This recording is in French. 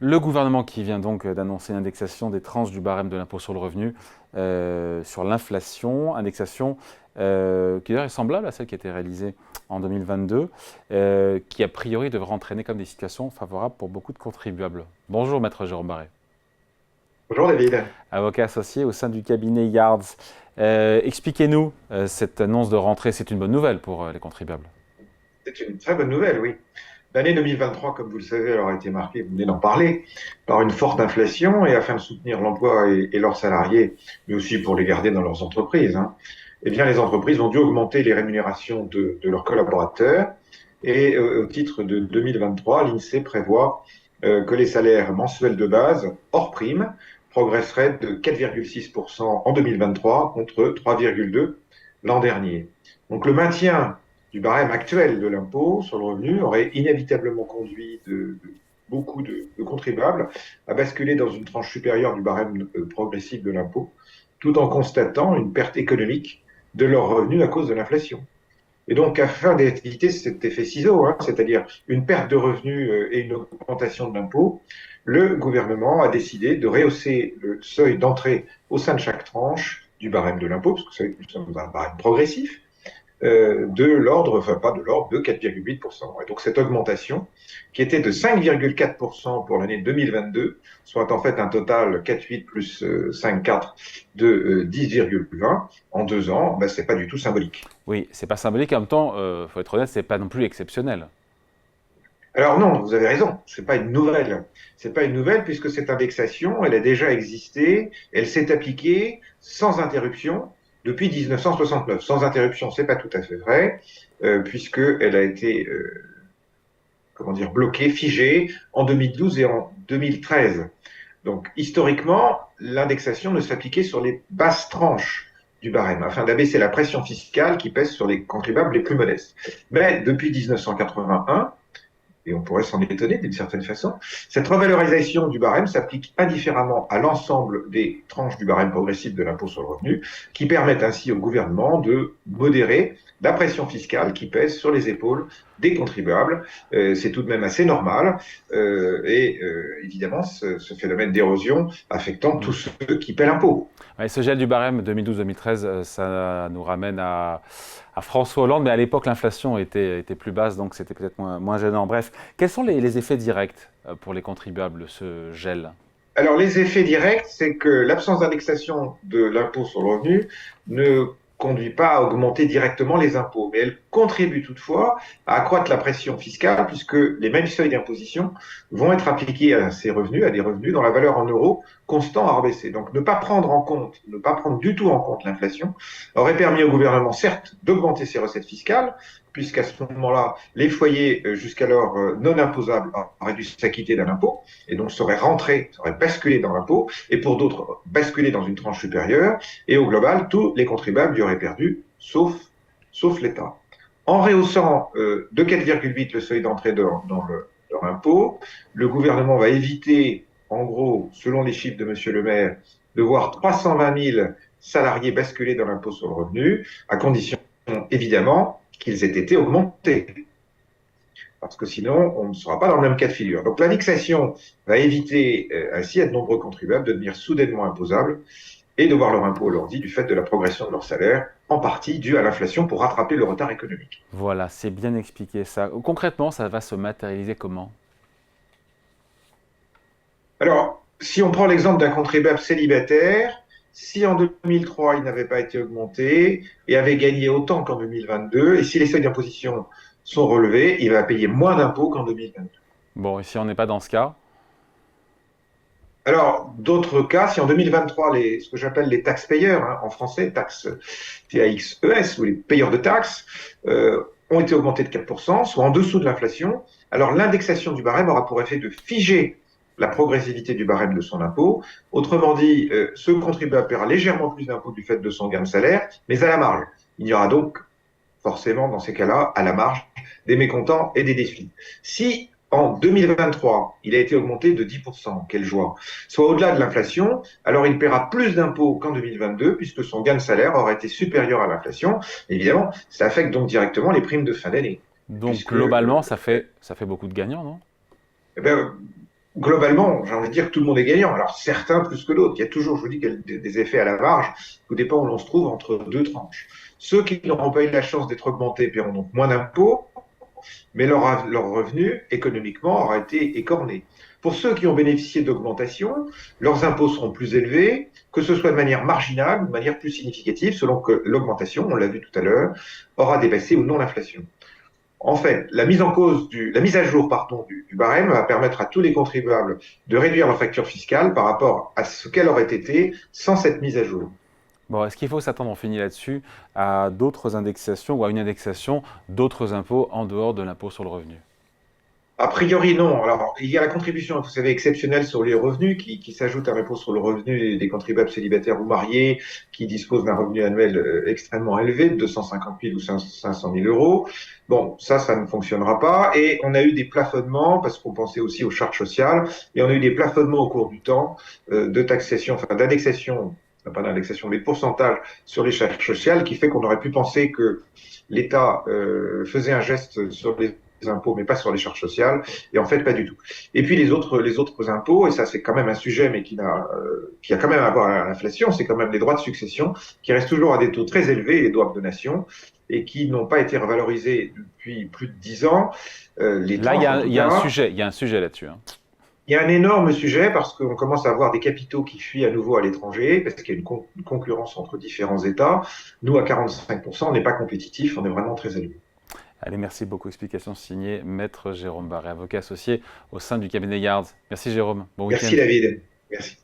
Le gouvernement qui vient donc d'annoncer l'indexation des tranches du barème de l'impôt sur le revenu sur l'inflation, indexation qui d'ailleurs est semblable à celle qui a été réalisée en 2022, qui a priori devrait entraîner comme des situations favorables pour beaucoup de contribuables. Bonjour Maître Jérôme Barré. Bonjour David. Avocat associé au sein du cabinet Yards. Expliquez-nous cette annonce de rentrée, c'est une bonne nouvelle pour les contribuables. C'est une très bonne nouvelle, oui. L'année 2023, comme vous le savez, alors a été marquée, vous venez d'en parler, par une forte inflation et afin de soutenir l'emploi et leurs salariés, mais aussi pour les garder dans leurs entreprises, eh bien, les entreprises ont dû augmenter les rémunérations de leurs collaborateurs et au titre de 2023, l'INSEE prévoit que les salaires mensuels de base, hors prime, progresseraient de 4,6% en 2023 contre 3,2% l'an dernier. Donc le maintien du barème actuel de l'impôt sur le revenu aurait inévitablement conduit beaucoup de contribuables à basculer dans une tranche supérieure du barème progressif de l'impôt, tout en constatant une perte économique de leurs revenus à cause de l'inflation. Et donc, afin d'éviter cet effet ciseau, c'est-à-dire une perte de revenus et une augmentation de l'impôt, le gouvernement a décidé de rehausser le seuil d'entrée au sein de chaque tranche du barème de l'impôt, parce que vous savez que nous sommes dans un barème progressif, de l'ordre, enfin pas de l'ordre, de 4,8%. Et donc cette augmentation, qui était de 5,4% pour l'année 2022, soit en fait un total 4,8 plus 5,4 de 10,20 en 2 ans, ben, c'est pas du tout symbolique. Oui, c'est pas symbolique, en même temps, faut être honnête, c'est pas non plus exceptionnel. Alors non, vous avez raison, c'est pas une nouvelle. C'est pas une nouvelle puisque cette indexation, elle a déjà existé, elle s'est appliquée sans interruption depuis 1969. Sans interruption, c'est pas tout à fait vrai, puisque elle a été, comment dire, bloquée, figée en 2012 et en 2013. Donc historiquement, l'indexation ne s'appliquait sur les basses tranches du barème, afin d'abaisser la pression fiscale qui pèse sur les contribuables les plus modestes. Mais depuis 1981, et on pourrait s'en étonner d'une certaine façon, cette revalorisation du barème s'applique indifféremment à l'ensemble des tranches du barème progressif de l'impôt sur le revenu, qui permettent ainsi au gouvernement de modérer la pression fiscale qui pèse sur les épaules des contribuables. C'est tout de même assez normal, évidemment, ce phénomène d'érosion affectant tous ceux qui paient l'impôt. Ouais, ce gel du barème 2012-2013, ça nous ramène à François Hollande, mais à l'époque l'inflation était plus basse, donc c'était peut-être moins gênant. Bref, quels sont les effets directs pour les contribuables, ce gel? Alors, les effets directs, c'est que l'absence d'indexation de l'impôt sur le revenu ne conduit pas à augmenter directement les impôts, mais elle contribue toutefois à accroître la pression fiscale puisque les mêmes seuils d'imposition vont être appliqués à ces revenus, à des revenus dont la valeur en euros constant a rebaissé. Donc, ne pas prendre en compte, ne pas prendre du tout en compte l'inflation aurait permis au gouvernement, certes, d'augmenter ses recettes fiscales, puisqu'à ce moment-là, les foyers jusqu'alors non imposables auraient dû s'acquitter d'un impôt, et donc seraient rentrés, seraient basculés dans l'impôt, et pour d'autres, basculés dans une tranche supérieure, et au global, tous les contribuables y auraient perdu, sauf l'État. En rehaussant de 4,8 le seuil d'entrée dans l'impôt, le gouvernement va éviter, en gros, selon les chiffres de M. Le Maire, de voir 320 000 salariés basculer dans l'impôt sur le revenu, à condition, évidemment, qu'ils aient été augmentés. Parce que sinon, on ne sera pas dans le même cas de figure. Donc l'indexation va éviter ainsi à de nombreux contribuables de devenir soudainement imposables et de voir leur impôt alourdi du fait de la progression de leur salaire, en partie due à l'inflation pour rattraper le retard économique. Voilà, c'est bien expliqué ça. Concrètement, ça va se matérialiser comment? Alors, si on prend l'exemple d'un contribuable célibataire, si en 2003 il n'avait pas été augmenté et avait gagné autant qu'en 2022, et si les seuils d'imposition sont relevés, il va payer moins d'impôts qu'en 2022. Bon, et si on n'est pas dans ce cas? Alors, d'autres cas, si en 2023, ce que j'appelle les taxes payeurs, en français, taxes TAXES, ou les payeurs de taxes, ont été augmentés de 4%, soit en dessous de l'inflation, alors l'indexation du barème aura pour effet de figer la progressivité du barème de son impôt. Autrement dit, ce contribuable paiera légèrement plus d'impôts du fait de son gain de salaire, mais à la marge. Il y aura donc forcément, dans ces cas-là, à la marge des mécontents et des défis. Si en 2023, il a été augmenté de 10%, quelle joie, soit au-delà de l'inflation, alors il paiera plus d'impôts qu'en 2022, puisque son gain de salaire aura été supérieur à l'inflation. Évidemment, ça affecte donc directement les primes de fin d'année, Donc puisque globalement, ça fait beaucoup de gagnants, non? eh bien, globalement, j'ai envie de dire que tout le monde est gagnant. Alors certains plus que d'autres. Il y a toujours, je vous dis, des effets à la marge. Tout dépend où l'on se trouve entre deux tranches. Ceux qui n'auront pas eu la chance d'être augmentés paieront donc moins d'impôts, mais leur revenu économiquement aura été écorné. Pour ceux qui ont bénéficié d'augmentation, leurs impôts seront plus élevés, que ce soit de manière marginale ou de manière plus significative, selon que l'augmentation, on l'a vu tout à l'heure, aura dépassé ou non l'inflation. En fait, la mise à jour du barème va permettre à tous les contribuables de réduire leur facture fiscale par rapport à ce qu'elle aurait été sans cette mise à jour. Bon, est-ce qu'il faut s'attendre, on finit là-dessus, à d'autres indexations ou à une indexation d'autres impôts en dehors de l'impôt sur le revenu? A priori, non. Alors, il y a la contribution, vous savez, exceptionnelle sur les revenus qui s'ajoute à l'impôt sur le revenu des contribuables célibataires ou mariés qui disposent d'un revenu annuel extrêmement élevé, de 250 000 ou 500 000 euros. Bon, ça ne fonctionnera pas. Et on a eu des plafonnements, parce qu'on pensait aussi aux charges sociales, et on a eu des plafonnements au cours du temps de taxation, enfin d'indexation, pas d'indexation, mais de pourcentage sur les charges sociales, qui fait qu'on aurait pu penser que l'État faisait un geste sur les impôts, mais pas sur les charges sociales, et en fait, pas du tout. Et puis les autres impôts, et ça c'est quand même un sujet, mais qui a quand même à voir à l'inflation, c'est quand même les droits de succession, qui restent toujours à des taux très élevés, les droits de donation, et qui n'ont pas été revalorisés depuis plus de 10 ans. Les Là, il y tranches, en a, tout il y a un cas. sujet, il y a un sujet là-dessus, hein. Il y a un énorme sujet parce qu'on commence à avoir des capitaux qui fuient à nouveau à l'étranger, parce qu'il y a une concurrence entre différents États. Nous, à 45%, on n'est pas compétitif, on est vraiment très élevé. Allez, merci beaucoup. Explication signée Maître Jérôme Barré, avocat associé au sein du cabinet Yards. Merci Jérôme, bon week-end. Merci David. Merci.